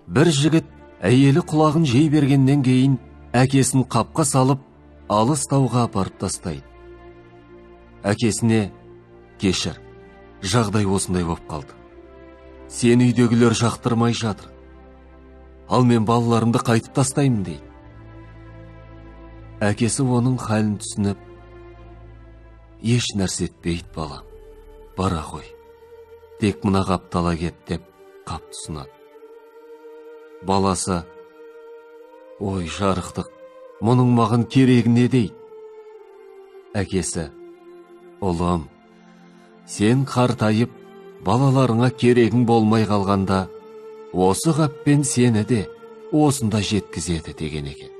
бір жігіт әйелі құлағын жей бергеннен кейін әкесін қапқа салып, алыс тауға апарып тастайды. Әкесіне: кешір, жағдай осындай боп қалды. Сен үйдегілер жақтырмай жатыр. Ал мен балаларымды қайтып тастаймын дейді. Әкесі оның халін түсініп: еш нәрсе етпейді балам, бара қой. Тек мына қапты ала кет деп қап тұсынады. Баласы: ой жарықтық, мұның маған керегі не дейді? Әкесі: ұлым, сен қартайып, балаларыңа керегің болмай қалғанда, осы қаппен сені де осында жеткізеді деген екен.